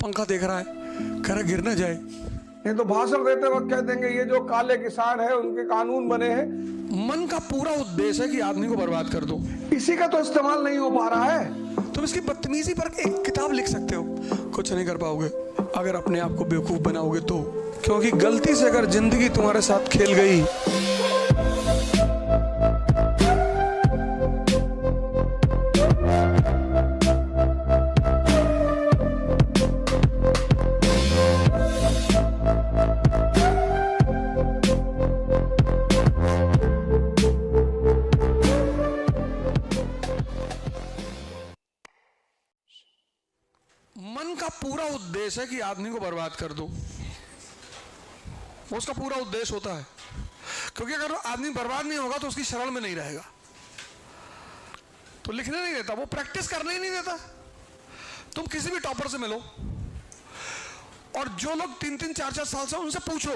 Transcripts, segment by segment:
पंखा देख रहा है, कह रहा गिर ना जाए। नहीं तो भाषण देते वक्त कह देंगे ये जो काले किसान है उनके कानून बने हैं। मन का पूरा उद्देश्य है कि आदमी को बर्बाद कर दो। इसी का तो इस्तेमाल नहीं हो पा रहा है। तुम इसकी बदतमीजी पर एक किताब लिख सकते हो, कुछ नहीं कर पाओगे अगर अपने आप को बेवकूफ बनाओगे तो। क्योंकि गलती से अगर जिंदगी तुम्हारे साथ खेल गई, मन का पूरा उद्देश्य है कि आदमी को बर्बाद कर दो, उसका पूरा उद्देश्य होता है। क्योंकि अगर आदमी बर्बाद नहीं होगा तो उसकी शरण में नहीं रहेगा, तो लिखने नहीं देता, वो प्रैक्टिस करने ही नहीं देता। तुम किसी भी टॉपर से मिलो और जो लोग 3-3, 4-4 साल से, उनसे पूछो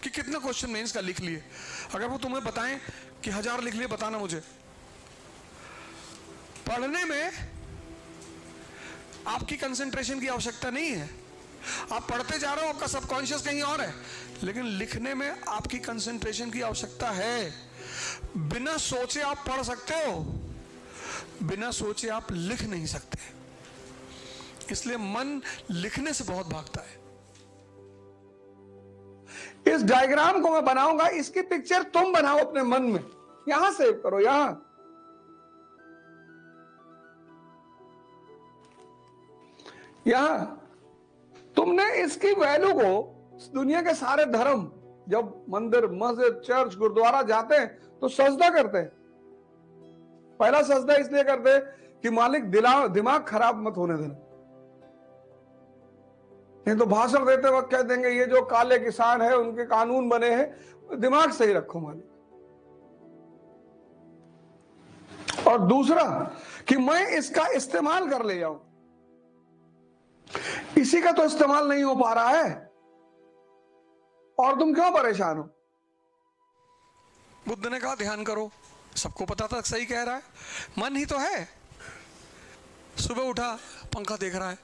कि कितने क्वेश्चन मेंस का लिख लिए। अगर वो तुम्हें बताएं कि 1000 लिख लिए, बताना मुझे। पढ़ने में आपकी कंसंट्रेशन की आवश्यकता नहीं है, आप पढ़ते जा रहे हो, आपका सबकॉन्शियस कहीं और है, लेकिन लिखने में आपकी कंसंट्रेशन की आवश्यकता है। बिना सोचे आप पढ़ सकते हो, बिना सोचे आप लिख नहीं सकते। इसलिए मन लिखने से बहुत भागता है। इस डायग्राम को मैं बनाऊंगा, इसकी पिक्चर तुम बनाओ अपने मन में, यहां सेव करो, यहां तुमने इसकी वैल्यू को, दुनिया के सारे धर्म जब मंदिर, मस्जिद, चर्च, गुरुद्वारा जाते हैं तो सजदा करते हैं। पहला सजदा इसलिए करते हैं कि मालिक दिमाग खराब मत होने देना। नहीं तो भाषण देते वक्त कह देंगे ये जो काले किसान है उनके कानून बने हैं, दिमाग सही रखो मालिक। और दूसरा कि मैं इसका इस्तेमाल कर ले जाऊं, इसी का तो इस्तेमाल नहीं हो पा रहा है और तुम क्यों परेशान हो। बुद्ध ने कहा ध्यान करो, सबको पता था सही कह रहा है, मन ही तो है। सुबह उठा, पंखा देख रहा है,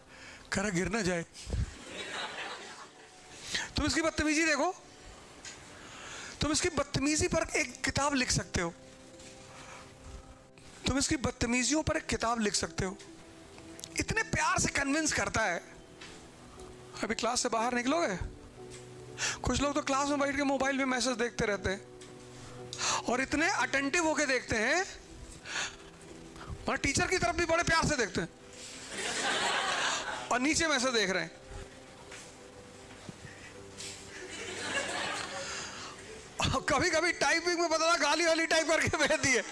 कह रहा गिर ना जाए। तुम इसकी बदतमीजी देखो, तुम इसकी बदतमीजी पर एक किताब लिख सकते हो, तुम इसकी बदतमीजियों पर एक किताब लिख सकते हो। इतने प्यार से कन्विंस करता है। अभी क्लास से बाहर निकलोगे, कुछ लोग तो क्लास में बैठ के मोबाइल में मैसेज देखते रहते हैं और इतने अटेंटिव होके देखते हैं, और टीचर की तरफ भी बड़े प्यार से देखते हैं और नीचे मैसेज देख रहे हैं। कभी कभी टाइपिंग में बदला, गाली वाली टाइप करके भेज दिए।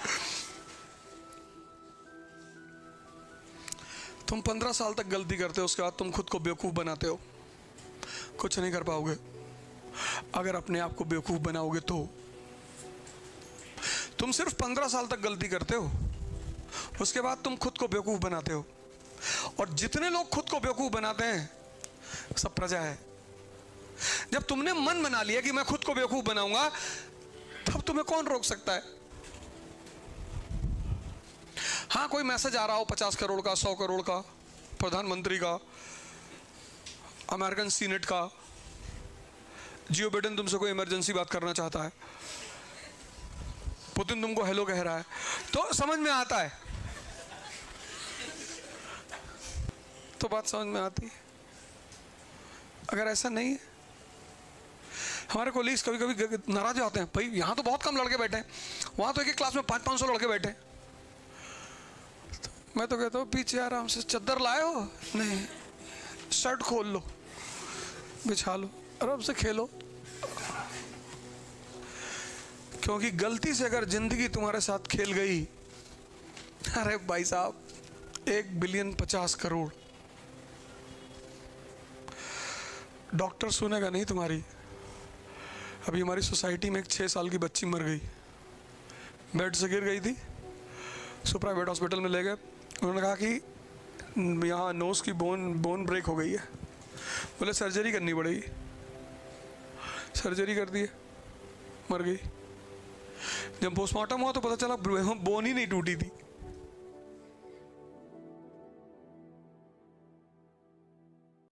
तुम 15 साल तक गलती करते हो, उसके बाद तुम खुद को बेवकूफ बनाते हो, कुछ नहीं कर पाओगे अगर अपने आप को बेवकूफ बनाओगे तो। तुम सिर्फ 15 साल तक गलती करते हो, उसके बाद तुम खुद को बेवकूफ बनाते हो। और जितने लोग खुद को बेवकूफ बनाते हैं सब प्रजा है। जब तुमने मन बना लिया कि मैं खुद को बेवकूफ बनाऊंगा, तब तुम्हें कौन रोक सकता है। हाँ, कोई मैसेज आ रहा हो 50 करोड़ का, 100 करोड़ का, प्रधानमंत्री का, अमेरिकन सीनेट का, जियो बिडेन तुमसे कोई इमरजेंसी बात करना चाहता है, पुतिन तुमको हेलो कह रहा है, तो समझ में आता है, तो बात समझ में आती है। अगर ऐसा नहीं है, हमारे कोलीग्स कभी कभी नाराज होते हैं, भाई यहाँ तो बहुत कम लड़के बैठे हैं, वहाँ तो एक क्लास में 500-500 लड़के बैठे हैं। मैं तो कहता हूँ पीछे आराम से चद्दर लाए हो, नहीं, शर्ट खोल लो, बिछा लो, आराम से खेलो। क्योंकि गलती से अगर जिंदगी तुम्हारे साथ खेल गई, अरे भाई साहब, 1 बिलियन 50 करोड़, डॉक्टर सुनेगा नहीं तुम्हारी। अभी हमारी सोसाइटी में एक 6 साल की बच्ची मर गई, बेड से गिर गई थी, सो प्राइवेट हॉस्पिटल में ले गए। उन्होंने कहा कि यहाँ नोज की बोन ब्रेक हो गई है, बोले सर्जरी करनी पड़ेगी। सर्जरी कर दी, मर गई। जब पोस्टमार्टम हुआ तो पता चला बोन ही नहीं टूटी थी,